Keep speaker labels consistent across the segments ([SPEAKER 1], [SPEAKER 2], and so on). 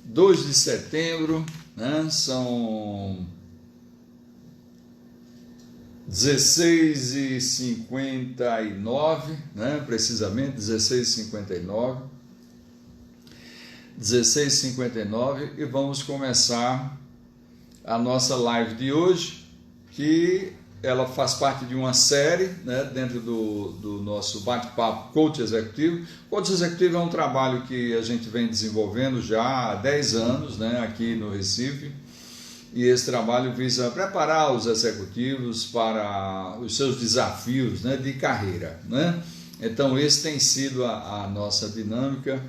[SPEAKER 1] 2 de setembro, né? São 16h59, né? Precisamente 16h59. 16h59 e vamos começar a nossa live de hoje, que ela faz parte de uma série, né, dentro do nosso bate-papo Coach Executivo. Coach Executivo é um trabalho que a gente vem desenvolvendo já há 10 anos, né, aqui no Recife, e esse trabalho visa preparar os executivos para os seus desafios, né, de carreira, né? Então esse tem sido a nossa dinâmica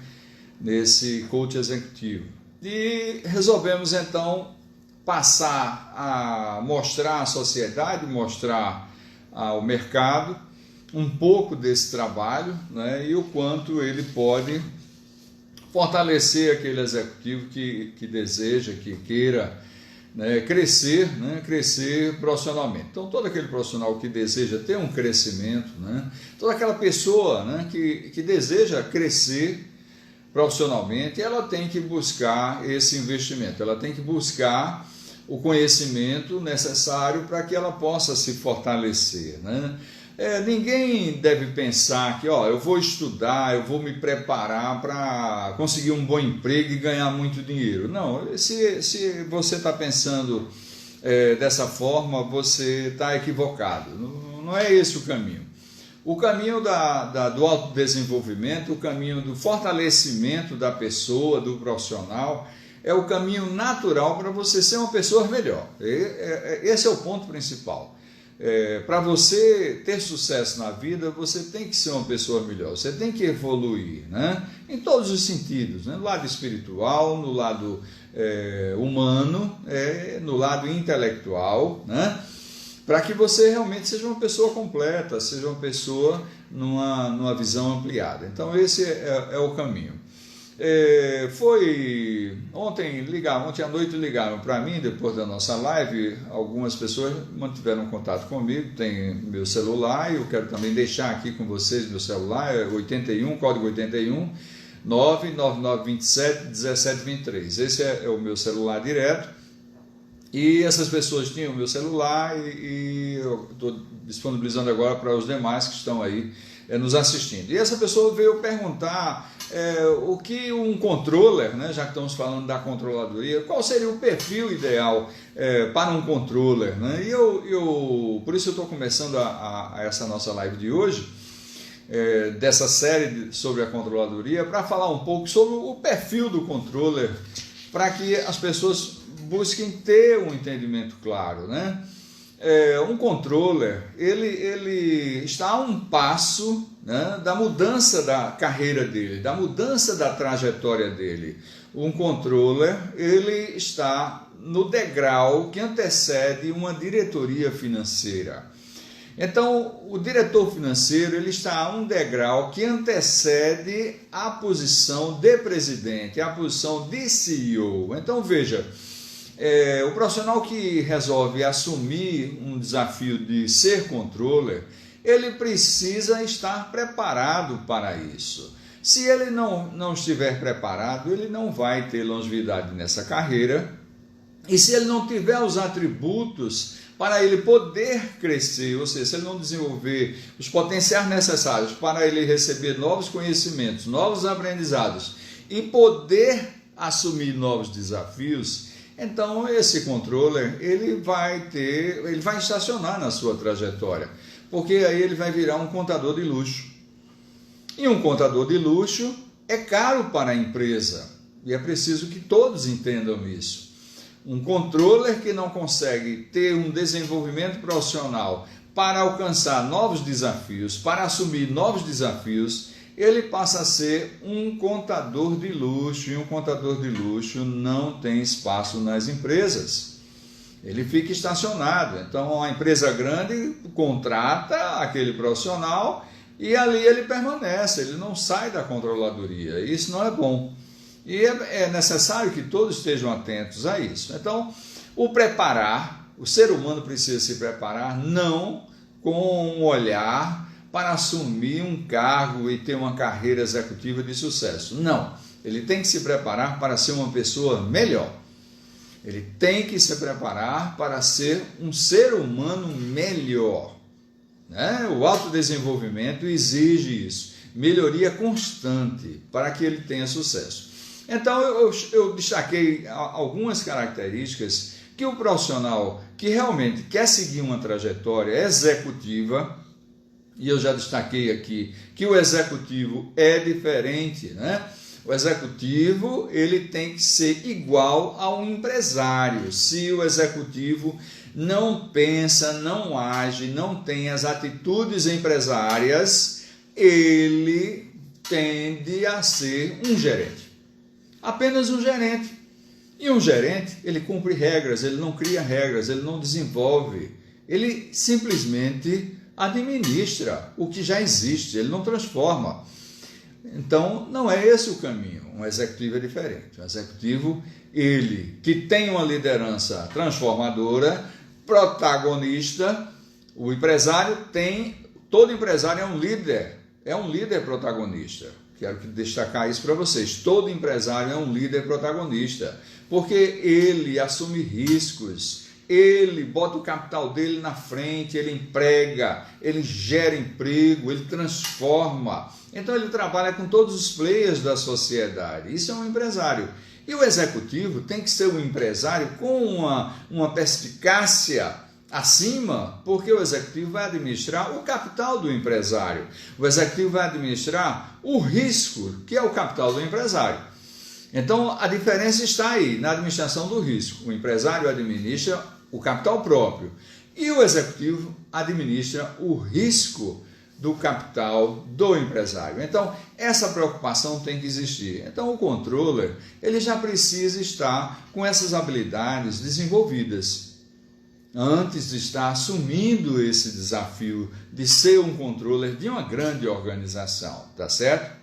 [SPEAKER 1] nesse Coach Executivo. E resolvemos então passar a mostrar à sociedade, mostrar ao mercado um pouco desse trabalho, né, e o quanto ele pode fortalecer aquele executivo que deseja, que queira, né, crescer profissionalmente. Então, todo aquele profissional que deseja ter um crescimento, né, toda aquela pessoa, né, que deseja crescer profissionalmente, ela tem que buscar esse investimento, ela tem que buscar o conhecimento necessário para que ela possa se fortalecer, né? Ninguém deve pensar que, eu vou estudar, eu vou me preparar para conseguir um bom emprego e ganhar muito dinheiro. Não, se você está pensando dessa forma, você está equivocado. Não é esse o caminho. O caminho do autodesenvolvimento, o caminho do fortalecimento da pessoa, do profissional, é o caminho natural para você ser uma pessoa melhor. Esse é o ponto principal. Para você ter sucesso na vida, você tem que ser uma pessoa melhor, você tem que evoluir, né? Em todos os sentidos, né? No lado espiritual, no lado humano, no lado intelectual, né? Para que você realmente seja uma pessoa completa, seja uma pessoa numa visão ampliada. Então esse é o caminho. Ontem à noite ligaram para mim, depois da nossa live, algumas pessoas mantiveram contato comigo, tem meu celular, e eu quero também deixar aqui com vocês meu celular, é 81, código 81, 99927 1723. Esse é o meu celular direto. E essas pessoas tinham o meu celular e eu estou disponibilizando agora para os demais que estão aí nos assistindo. E essa pessoa veio perguntar o que um controller, né, já que estamos falando da controladoria, qual seria o perfil ideal para um controller, né? E por isso eu estou começando a essa nossa live de hoje, dessa série sobre a controladoria, para falar um pouco sobre o perfil do controller, para que as pessoas busquem ter um entendimento claro, né? Um controller, ele está a um passo, né, da mudança da carreira dele, da mudança da trajetória dele. Um controller, ele está no degrau que antecede uma diretoria financeira. Então, o diretor financeiro, ele está a um degrau que antecede a posição de presidente, a posição de CEO. Então, veja, o profissional que resolve assumir um desafio de ser controller, ele precisa estar preparado para isso. Se ele não estiver preparado, ele não vai ter longevidade nessa carreira, e se ele não tiver os atributos para ele poder crescer, ou seja, se ele não desenvolver os potenciais necessários para ele receber novos conhecimentos, novos aprendizados e poder assumir novos desafios, então esse controller ele vai estacionar na sua trajetória, porque aí ele vai virar um contador de luxo. E um contador de luxo é caro para a empresa, e é preciso que todos entendam isso. Um controller que não consegue ter um desenvolvimento profissional para alcançar novos desafios, para assumir novos desafios, ele passa a ser um contador de luxo, e um contador de luxo não tem espaço nas empresas. Ele fica estacionado. Então, a empresa grande contrata aquele profissional e ali ele permanece, ele não sai da controladoria. Isso não é bom. E é necessário que todos estejam atentos a isso. Então, o ser humano precisa se preparar não com um olhar para assumir um cargo e ter uma carreira executiva de sucesso. Não. Ele tem que se preparar para ser uma pessoa melhor. Ele tem que se preparar para ser um ser humano melhor, né? O autodesenvolvimento exige isso, melhoria constante para que ele tenha sucesso. Então eu destaquei algumas características que o profissional que realmente quer seguir uma trajetória executiva, e eu já destaquei aqui que o executivo é diferente, né? O executivo, ele tem que ser igual a um empresário. Se o executivo não pensa, não age, não tem as atitudes empresárias, ele tende a ser um gerente. Apenas um gerente. E um gerente, ele cumpre regras, ele não cria regras, ele não desenvolve. Ele simplesmente administra o que já existe, ele não transforma. Então, não é esse o caminho. Um executivo é diferente. Um executivo, ele que tem uma liderança transformadora, protagonista. O empresário todo empresário é um líder protagonista. Quero destacar isso para vocês. Todo empresário é um líder protagonista, porque ele assume riscos, ele bota o capital dele na frente, ele emprega, ele gera emprego, ele transforma. Então ele trabalha com todos os players da sociedade. Isso é um empresário. E o executivo tem que ser um empresário com uma perspicácia acima, porque o executivo vai administrar o capital do empresário. O executivo vai administrar o risco, que é o capital do empresário. Então a diferença está aí, na administração do risco. O empresário administra o capital próprio e o executivo administra o risco do capital do empresário. Então, essa preocupação tem que existir. Então, o controller, ele já precisa estar com essas habilidades desenvolvidas antes de estar assumindo esse desafio de ser um controller de uma grande organização, tá certo?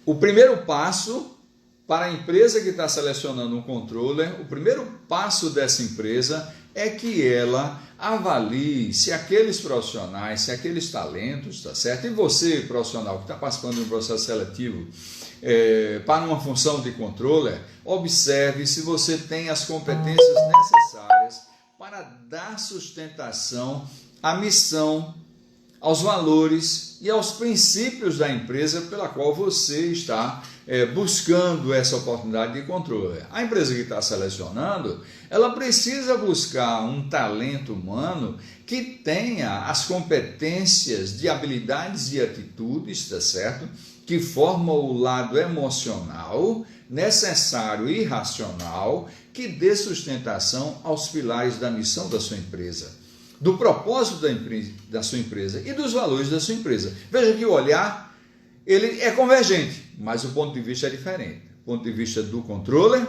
[SPEAKER 1] O primeiro passo para a empresa que está selecionando um controller, o primeiro passo dessa empresa é que ela avalie se aqueles profissionais, se aqueles talentos, tá certo? E você, profissional que está participando de um processo seletivo para uma função de controller, observe se você tem as competências necessárias para dar sustentação à missão, aos valores e aos princípios da empresa pela qual você está buscando essa oportunidade de controle. A empresa que está selecionando, ela precisa buscar um talento humano que tenha as competências de habilidades e atitudes, tá certo? Que formam o lado emocional, necessário e racional, que dê sustentação aos pilares da missão da sua empresa, do propósito da sua empresa e dos valores da sua empresa. Veja que o olhar, ele é convergente, mas o ponto de vista é diferente. Do ponto de vista do controller,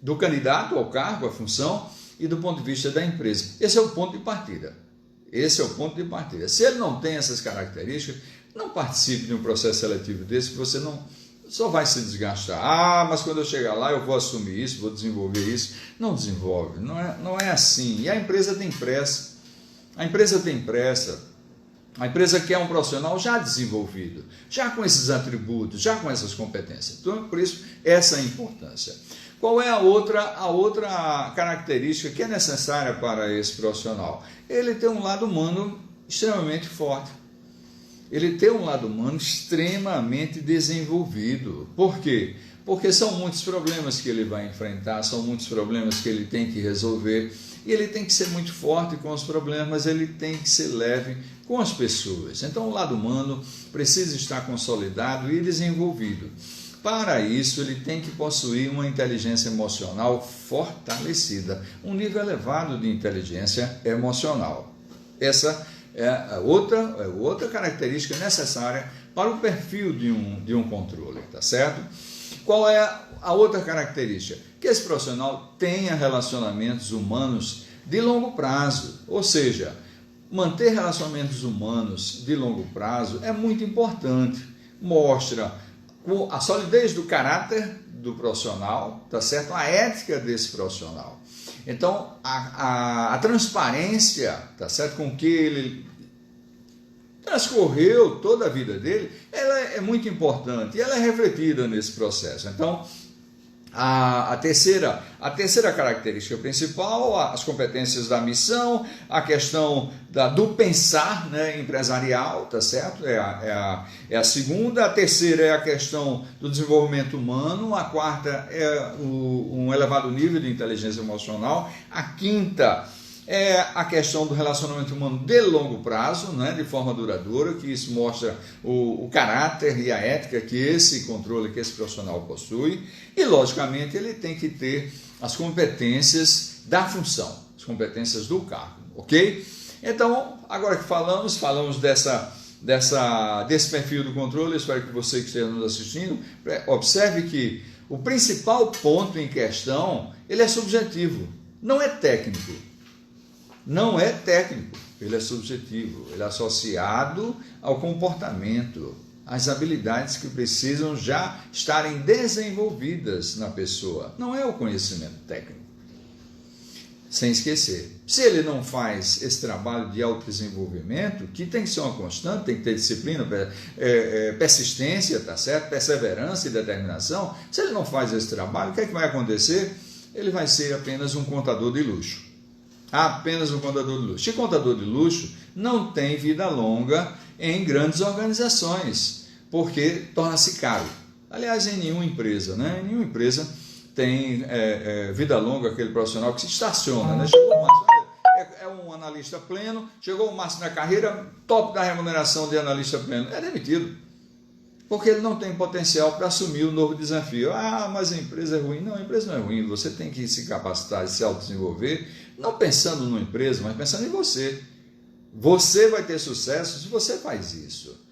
[SPEAKER 1] do candidato ao cargo, à função, e do ponto de vista da empresa. Esse é o ponto de partida. Esse é o ponto de partida. Se ele não tem essas características, não participe de um processo seletivo desse, que você só vai se desgastar. Ah, mas quando eu chegar lá eu vou assumir isso, vou desenvolver isso. Não desenvolve, não é assim. E a empresa tem pressa. A empresa tem pressa. A empresa quer um profissional já desenvolvido, já com esses atributos, já com essas competências. Então, por isso, essa é a importância. Qual é a outra característica que é necessária para esse profissional? Ele tem um lado humano extremamente forte. Ele tem um lado humano extremamente desenvolvido. Por quê? Porque são muitos problemas que ele vai enfrentar, são muitos problemas que ele tem que resolver. E ele tem que ser muito forte com os problemas, mas ele tem que ser leve com as pessoas. Então, o lado humano precisa estar consolidado e desenvolvido. Para isso, ele tem que possuir uma inteligência emocional fortalecida, um nível elevado de inteligência emocional. Essa é a outra característica necessária para o perfil de um controller, tá certo? Qual é a outra característica? Que esse profissional tenha relacionamentos humanos de longo prazo, ou seja, manter relacionamentos humanos de longo prazo é muito importante, mostra a solidez do caráter do profissional, tá certo? A ética desse profissional. Então, a transparência, tá certo? Com que ele transcorreu toda a vida dele, ela é muito importante e ela é refletida nesse processo. Então, a terceira característica principal, as competências da missão, a questão do pensar, né, empresarial, tá certo? É a segunda. A terceira é a questão do desenvolvimento humano. A quarta é um elevado nível de inteligência emocional. A quinta é a questão do relacionamento humano de longo prazo, né, de forma duradoura, que isso mostra o caráter e a ética que esse controle, que esse profissional possui. E, logicamente, ele tem que ter as competências da função, as competências do cargo, ok? Então, agora que falamos desse perfil do controle. Espero que você que esteja nos assistindo observe que o principal ponto em questão, ele é subjetivo, não é técnico. Não é técnico, ele é subjetivo, ele é associado ao comportamento, às habilidades que precisam já estarem desenvolvidas na pessoa. Não é o conhecimento técnico. Sem esquecer, se ele não faz esse trabalho de autodesenvolvimento, que tem que ser uma constante, tem que ter disciplina, persistência, tá certo? Perseverança e determinação. Se ele não faz esse trabalho, o que é que vai acontecer? Ele vai ser apenas um contador de luxo. Apenas um contador de luxo. E contador de luxo não tem vida longa em grandes organizações, porque torna-se caro. Aliás, em nenhuma empresa, né? Em nenhuma empresa tem vida longa aquele profissional que se estaciona, né? Chegou o máximo, é um analista pleno, chegou o máximo na carreira, top da remuneração de analista pleno, é demitido. Porque ele não tem potencial para assumir o novo desafio. Mas a empresa é ruim. Não, a empresa não é ruim. Você tem que se capacitar e se autodesenvolver, não pensando numa empresa, mas pensando em você. Você vai ter sucesso se você faz isso.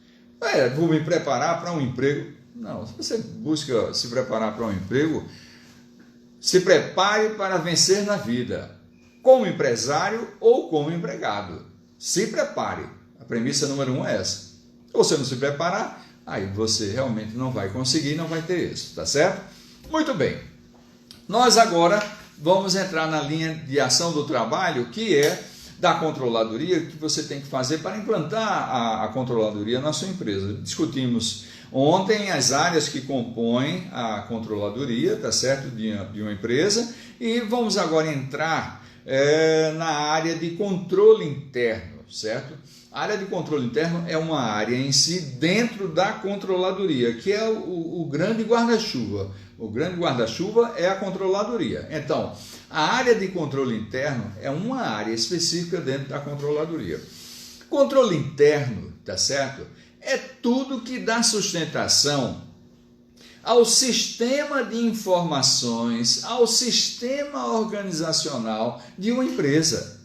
[SPEAKER 1] Vou me preparar para um emprego. Não, se você busca se preparar para um emprego, se prepare para vencer na vida, como empresário ou como empregado. Se prepare. A premissa número 1 é essa. Se você não se preparar, aí você realmente não vai conseguir, não vai ter isso, tá certo? Muito bem. Nós agora vamos entrar na linha de ação do trabalho, que é da controladoria, que você tem que fazer para implantar a controladoria na sua empresa. Discutimos ontem as áreas que compõem a controladoria, tá certo? De uma empresa, e vamos agora entrar na área de controle interno, certo? A área de controle interno é uma área em si dentro da controladoria, que é o grande guarda-chuva. O grande guarda-chuva é a controladoria. Então, a área de controle interno é uma área específica dentro da controladoria. Controle interno, tá certo? É tudo que dá sustentação ao sistema de informações, ao sistema organizacional de uma empresa.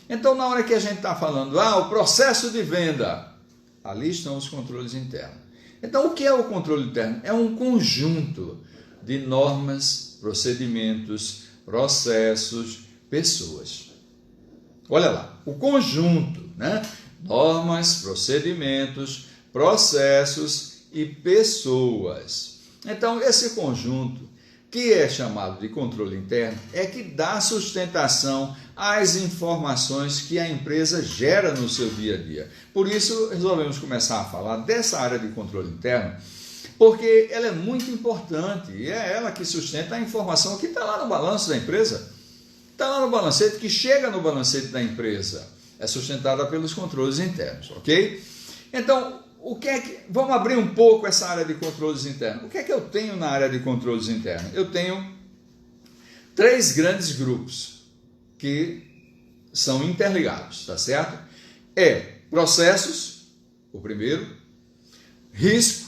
[SPEAKER 1] Então, na hora que a gente está falando, o processo de venda, ali estão os controles internos. Então, o que é o controle interno? É um conjunto de normas, procedimentos, processos, pessoas. Olha lá, o conjunto, né? Normas, procedimentos, processos e pessoas. Então, esse conjunto, que é chamado de controle interno, é que dá sustentação às informações que a empresa gera no seu dia a dia. Por isso, resolvemos começar a falar dessa área de controle interno, porque ela é muito importante e é ela que sustenta a informação que está lá no balanço da empresa. Está lá no balancete, que chega no balancete da empresa. É sustentada pelos controles internos, ok? Então, vamos abrir um pouco essa área de controles internos. O que é que eu tenho na área de controles internos? Eu tenho 3 grandes grupos que são interligados, tá certo? Processos, o primeiro, risco,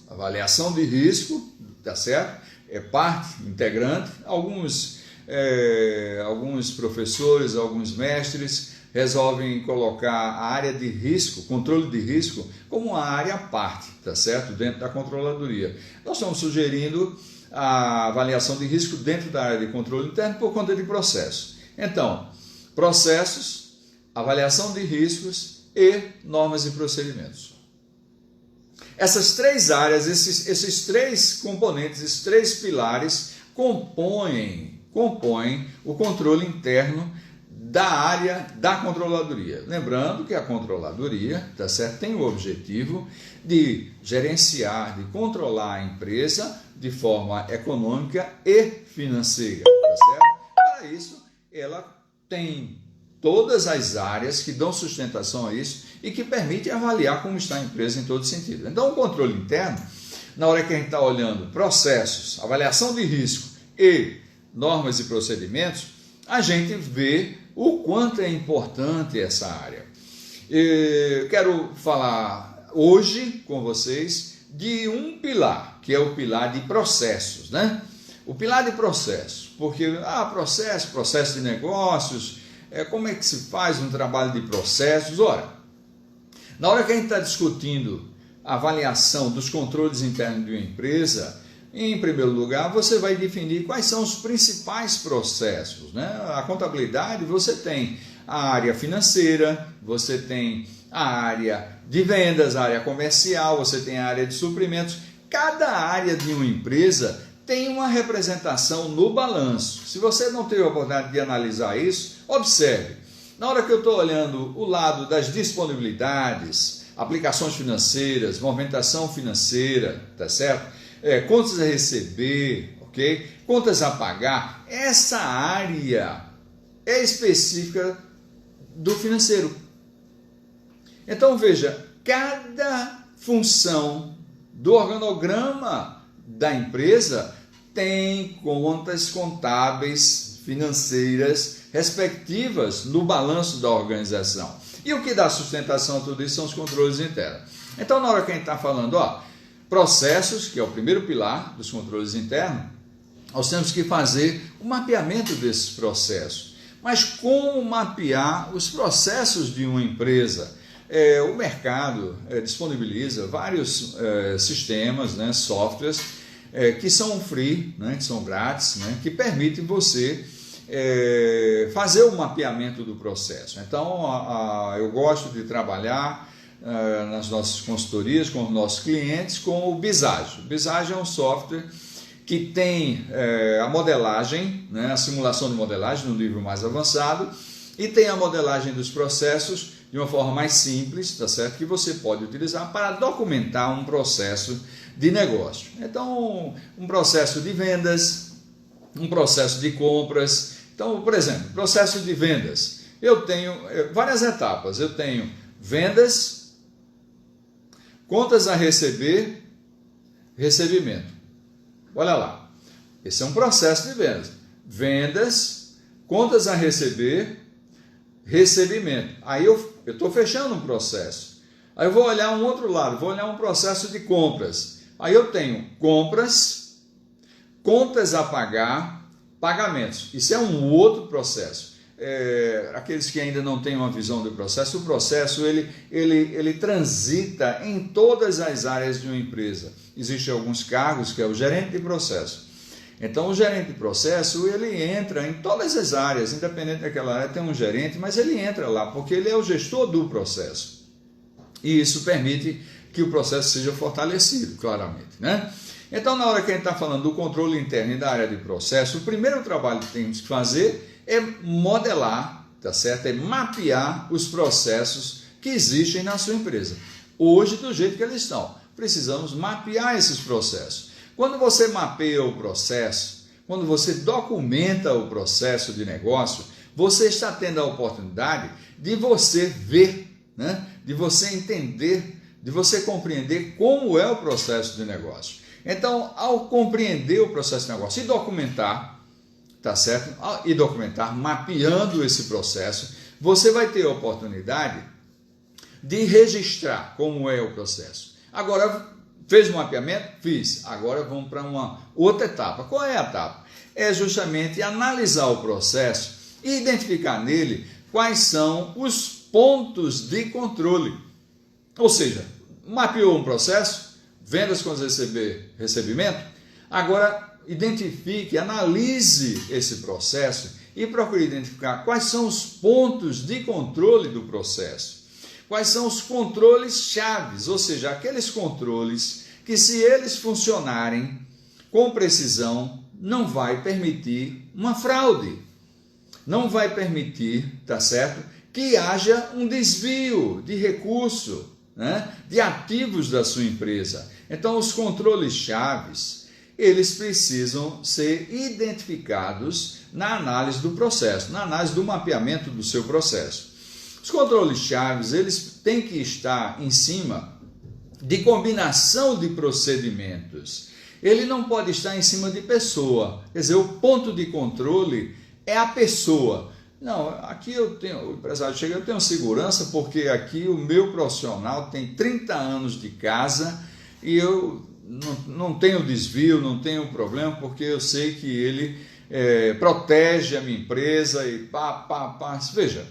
[SPEAKER 1] avaliação de risco, tá certo? É parte integrante. Alguns professores, alguns mestres resolvem colocar a área de risco, controle de risco, como uma área à parte, tá certo? Dentro da controladoria. Nós estamos sugerindo a avaliação de risco dentro da área de controle interno por conta de processos. Então, processos, avaliação de riscos e normas e procedimentos. Essas 3 áreas, esses 3 componentes, esses 3 pilares compõem o controle interno da área da controladoria. Lembrando que a controladoria, tá certo, tem o objetivo de gerenciar, de controlar a empresa de forma econômica e financeira, tá certo? Para isso, ela tem todas as áreas que dão sustentação a isso e que permitem avaliar como está a empresa em todo sentido. Então, o controle interno, na hora que a gente está olhando processos, avaliação de risco e normas e procedimentos, a gente vê o quanto é importante essa área. Eu quero falar hoje com vocês de um pilar, que é o pilar de processos, né? O pilar de processos, porque processo de negócios, como é que se faz um trabalho de processos? Ora, na hora que a gente está discutindo a avaliação dos controles internos de uma empresa, em primeiro lugar, você vai definir quais são os principais processos, né? A contabilidade, você tem a área financeira, você tem a área de vendas, a área comercial, você tem a área de suprimentos. Cada área de uma empresa tem uma representação no balanço. Se você não teve a oportunidade de analisar isso, observe. Na hora que eu estou olhando o lado das disponibilidades, aplicações financeiras, movimentação financeira, tá certo? Contas a receber, ok? Contas a pagar, essa área é específica do financeiro. Então veja, cada função do organograma da empresa tem contas contábeis financeiras respectivas no balanço da organização. E o que dá sustentação a tudo isso são os controles internos. Então, na hora que a gente está falando, processos, que é o primeiro pilar dos controles internos, nós temos que fazer o mapeamento desses processos. Mas como mapear os processos de uma empresa? O mercado disponibiliza vários sistemas, né, softwares, que são free, né, que são grátis, né, que permitem você fazer o mapeamento do processo. Então, eu gosto de trabalhar nas nossas consultorias com os nossos clientes com o Visage. O Visage é um software que tem a modelagem, né, a simulação de modelagem no nível mais avançado, e tem a modelagem dos processos de uma forma mais simples, tá certo? Que você pode utilizar para documentar um processo de negócio. Então, um processo de vendas, um processo de compras. Então, por exemplo, processo de vendas. Eu tenho várias etapas. Eu tenho vendas, contas a receber, recebimento. Olha lá, esse é um processo de vendas. Vendas, contas a receber, recebimento. Aí eu estou fechando um processo. Aí eu vou olhar um outro lado, vou olhar um processo de compras. Aí eu tenho compras, contas a pagar, pagamentos. Isso é um outro processo. Aqueles que ainda não têm uma visão do processo, o processo ele transita em todas as áreas de uma empresa. Existem alguns cargos que é o gerente de processo. Então o gerente de processo ele entra em todas as áreas, independente daquela área tem um gerente, mas ele entra lá porque ele é o gestor do processo. E isso permite que o processo seja fortalecido, claramente, né? Então, na hora que a gente está falando do controle interno e da área de processo, o primeiro trabalho que temos que fazer é modelar, tá certo? É mapear os processos que existem na sua empresa. Hoje, do jeito que eles estão, precisamos mapear esses processos. Quando você mapeia o processo, quando você documenta o processo de negócio, você está tendo a oportunidade de você ver, né? De você entender, de você compreender como é o processo de negócio. Então, ao compreender o processo de negócio e documentar, tá certo? E documentar, mapeando esse processo, você vai ter a oportunidade de registrar como é o processo. Agora, fez o mapeamento? Fiz. Agora vamos para uma outra etapa. Qual é a etapa? É justamente analisar o processo e identificar nele quais são os pontos de controle. Ou seja, mapeou um processo, vendas com recebimento, agora identifique, analise esse processo e procure identificar quais são os pontos de controle do processo. Quais são os controles chaves, ou seja, aqueles controles que, se eles funcionarem com precisão, não vai permitir uma fraude. não vai permitir, tá certo, que haja um desvio de recurso, né, de ativos da sua empresa. Então, os controles chaves, eles precisam ser identificados na análise do processo, na análise do mapeamento do seu processo. Os controles chaves, eles têm que estar em cima de combinação de procedimentos. Ele não pode estar em cima de pessoa. Quer dizer, o ponto de controle é a pessoa. Não, aqui o empresário chega, eu tenho segurança porque aqui o meu profissional tem 30 anos de casa e eu não tenho desvio, não tenho problema, porque eu sei que ele protege a minha empresa e pá. Veja,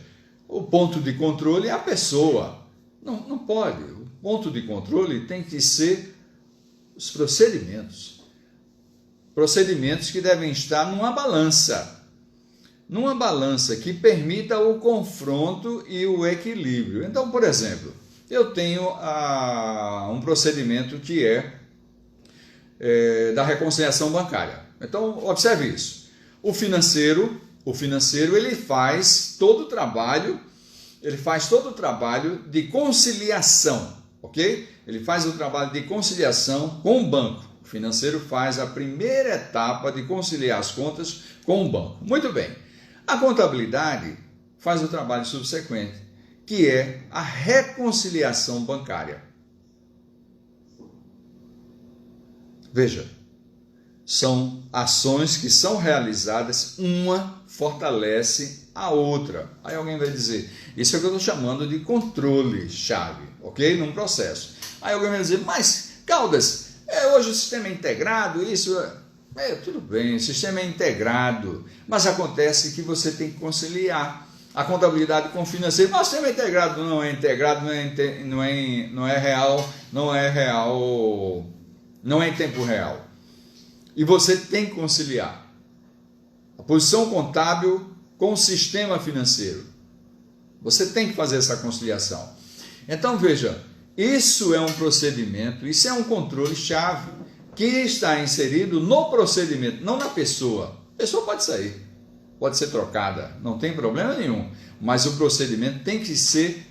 [SPEAKER 1] o ponto de controle é a pessoa. Não pode. O ponto de controle tem que ser os procedimentos. Procedimentos que devem estar numa balança que permita o confronto e o equilíbrio. Então, por exemplo, eu tenho um procedimento que é da reconciliação bancária. Então, observe isso. O financeiro ele faz todo o trabalho de conciliação, ok? Ele faz o trabalho de conciliação com o banco. O financeiro faz a primeira etapa de conciliar as contas com o banco. Muito bem. A contabilidade faz o trabalho subsequente, que é a reconciliação bancária. Veja, são ações que são realizadas, uma fortalece a outra. Aí alguém vai dizer, isso é o que eu estou chamando de controle-chave, ok? Num processo. Aí alguém vai dizer, mas Caldas, hoje o sistema é integrado, isso... tudo bem, o sistema é integrado, mas acontece que você tem que conciliar a contabilidade com o financeiro. Mas o sistema integrado, não é real, não é em tempo real. E você tem que conciliar a posição contábil com o sistema financeiro. Você tem que fazer essa conciliação. Então, veja, isso é um procedimento, isso é um controle-chave que está inserido no procedimento, não na pessoa. A pessoa pode sair, pode ser trocada, não tem problema nenhum, mas o procedimento tem que ser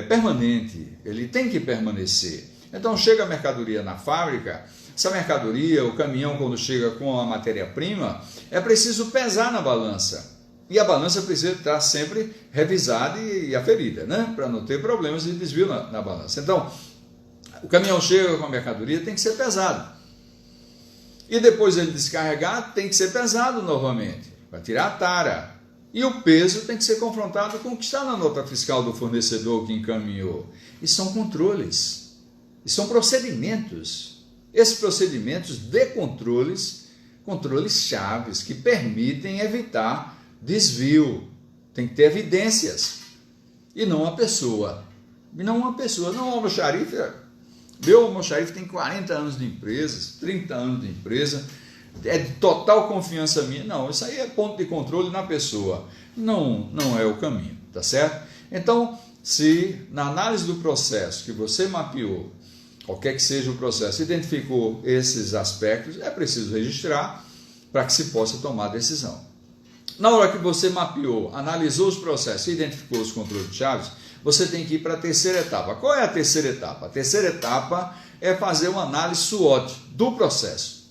[SPEAKER 1] permanente, ele tem que permanecer. Então, chega a mercadoria na fábrica, essa mercadoria, o caminhão, quando chega com a matéria-prima, é preciso pesar na balança. E a balança precisa estar sempre revisada e aferida, né? Para não ter problemas de desvio na balança. Então, o caminhão chega com a mercadoria, tem que ser pesado. E depois ele descarregar, tem que ser pesado novamente, para tirar a tara. E o peso tem que ser confrontado com o que está na nota fiscal do fornecedor que encaminhou. E são controles, e são procedimentos. Esses procedimentos de controles chaves que permitem evitar desvio. Tem que ter evidências. E não a pessoa. Não o almoxarife. Meu almoxarife tem 40 anos de empresa, 30 anos de empresa, é de total confiança minha. Não, isso aí é ponto de controle na pessoa. Não é o caminho, tá certo? Então, se na análise do processo que você mapeou, qualquer que seja o processo, identificou esses aspectos, é preciso registrar para que se possa tomar a decisão. Na hora que você mapeou, analisou os processos e identificou os controles de chaves, você tem que ir para a terceira etapa. Qual é a terceira etapa? A terceira etapa é fazer uma análise SWOT do processo.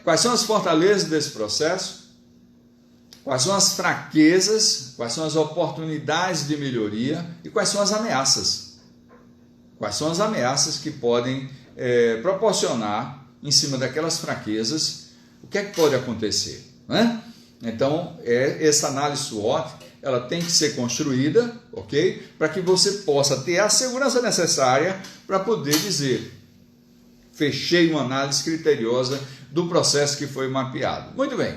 [SPEAKER 1] Quais são as fortalezas desse processo? Quais são as fraquezas? Quais são as oportunidades de melhoria? E quais são as ameaças? Quais são as ameaças que podem proporcionar, em cima daquelas fraquezas, o que é que pode acontecer, né? Então, essa análise SWOT, ela tem que ser construída, ok? Para que você possa ter a segurança necessária para poder dizer, fechei uma análise criteriosa do processo que foi mapeado. Muito bem.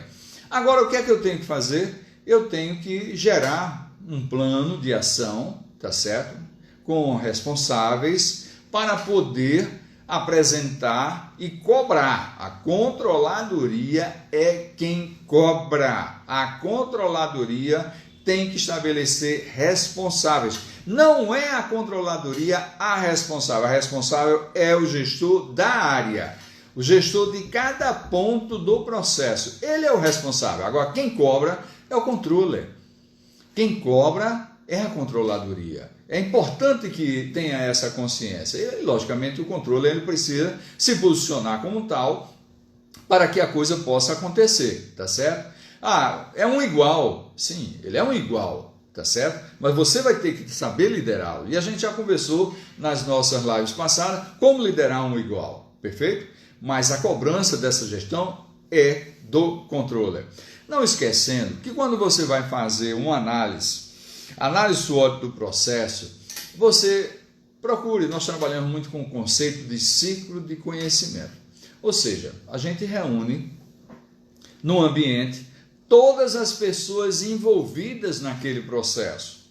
[SPEAKER 1] Agora, o que é que eu tenho que fazer? Eu tenho que gerar um plano de ação, tá certo? Com responsáveis para poder apresentar e cobrar. A controladoria é quem cobra. A controladoria tem que estabelecer responsáveis. Não é a controladoria a responsável é o gestor da área. O gestor de cada ponto do processo. Ele é o responsável. Agora, quem cobra é o controller. Quem cobra é a controladoria. É importante que tenha essa consciência. E, logicamente, o controller ele precisa se posicionar como tal para que a coisa possa acontecer, tá certo? Ah, é um igual. Sim, ele é um igual, tá certo? Mas você vai ter que saber liderá-lo. E a gente já conversou nas nossas lives passadas como liderar um igual, perfeito? Mas a cobrança dessa gestão é do controller. Não esquecendo que quando você vai fazer uma análise SWOT do processo, você procure, nós trabalhamos muito com o conceito de ciclo de conhecimento. Ou seja, a gente reúne no ambiente todas as pessoas envolvidas naquele processo.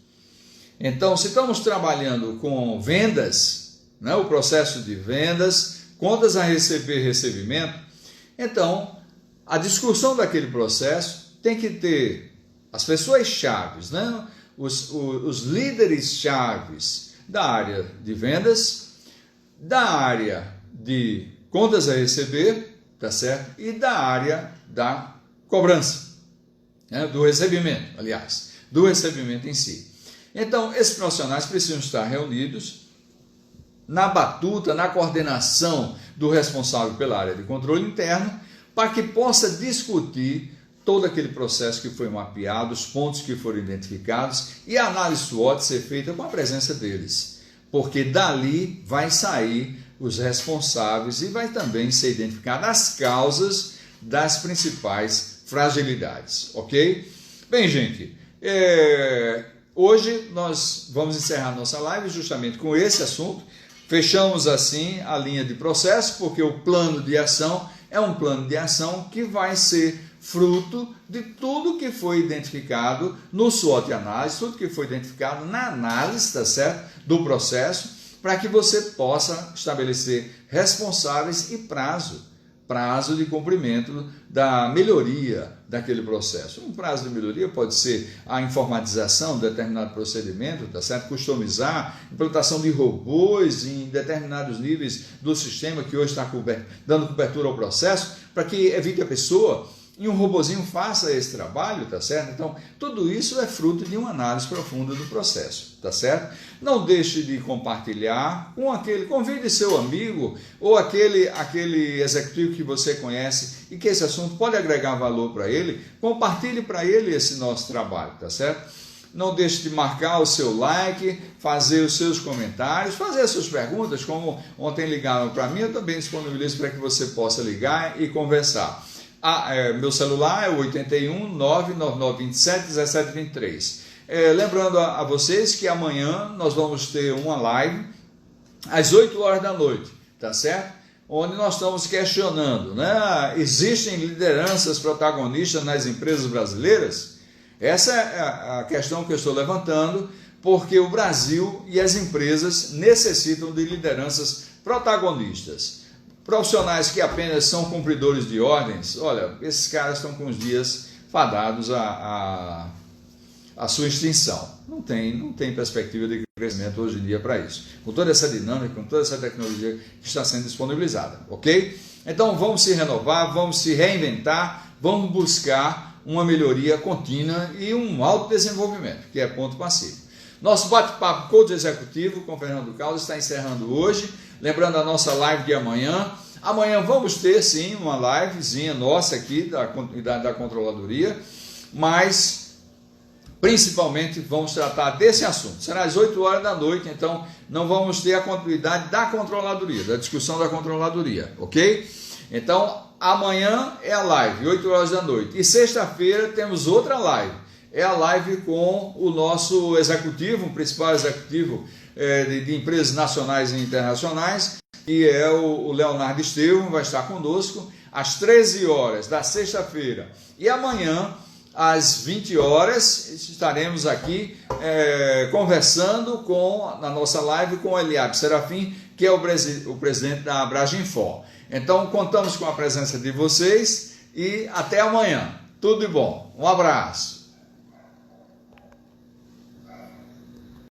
[SPEAKER 1] Então, se estamos trabalhando com vendas, né, o processo de vendas, contas a receber, recebimento, então a discussão daquele processo tem que ter as pessoas chaves, né, os líderes chaves da área de vendas, da área de contas a receber, tá certo? E da área da cobrança, né? Do recebimento, aliás, do recebimento em si. Então, esses profissionais precisam estar reunidos na batuta, na coordenação do responsável pela área de controle interno, para que possa discutir todo aquele processo que foi mapeado, os pontos que foram identificados e a análise SWOT ser feita com a presença deles, porque dali vai sair os responsáveis e vai também ser identificadas as causas das principais fragilidades, ok? Bem, gente, hoje nós vamos encerrar nossa live justamente com esse assunto. Fechamos assim a linha de processo, porque o plano de ação é um plano de ação que vai ser fruto de tudo que foi identificado no SWOT análise, tudo que foi identificado na análise, tá certo, do processo, para que você possa estabelecer responsáveis e prazo de cumprimento da melhoria daquele processo. Um prazo de melhoria pode ser a informatização de determinado procedimento, tá certo? Customizar, implantação de robôs em determinados níveis do sistema que hoje está dando cobertura ao processo, para que evite a pessoa e um robozinho faça esse trabalho, tá certo? Então, tudo isso é fruto de uma análise profunda do processo, tá certo? Não deixe de compartilhar com convide seu amigo ou aquele executivo que você conhece e que esse assunto pode agregar valor para ele, compartilhe para ele esse nosso trabalho, tá certo? Não deixe de marcar o seu like, fazer os seus comentários, fazer as suas perguntas, como ontem ligaram para mim, eu também disponibilizo para que você possa ligar e conversar. Meu celular é o 81 99927 1723. Lembrando a vocês que amanhã nós vamos ter uma live às 8 horas da noite, tá certo? Onde nós estamos questionando, né? Existem lideranças protagonistas nas empresas brasileiras? Essa é a questão que eu estou levantando, porque o Brasil e as empresas necessitam de lideranças protagonistas. Profissionais que apenas são cumpridores de ordens, olha, esses caras estão com os dias fadados à sua extinção. Não tem perspectiva de crescimento hoje em dia para isso. Com toda essa dinâmica, com toda essa tecnologia que está sendo disponibilizada, ok? Então vamos se renovar, vamos se reinventar, vamos buscar uma melhoria contínua e um alto desenvolvimento, que é ponto pacífico. Nosso bate-papo Coach Executivo com Fernando Carlos está encerrando hoje. Lembrando a nossa live de amanhã. Amanhã vamos ter sim uma livezinha nossa aqui da controladoria, mas principalmente vamos tratar desse assunto. Será às 8 horas da noite, então não vamos ter a continuidade da controladoria, da discussão da controladoria, ok? Então amanhã é a live, 8 horas da noite. E sexta-feira temos outra live. É a live com o nosso executivo, o principal executivo de empresas nacionais e internacionais, que é o Leonardo Estevam, vai estar conosco às 13 horas da sexta-feira. E amanhã, às 20 horas, estaremos aqui conversando na nossa live com o Eliabe Serafim, que é o presidente da Abraginfor. Então, contamos com a presença de vocês e até amanhã. Tudo de bom. Um abraço.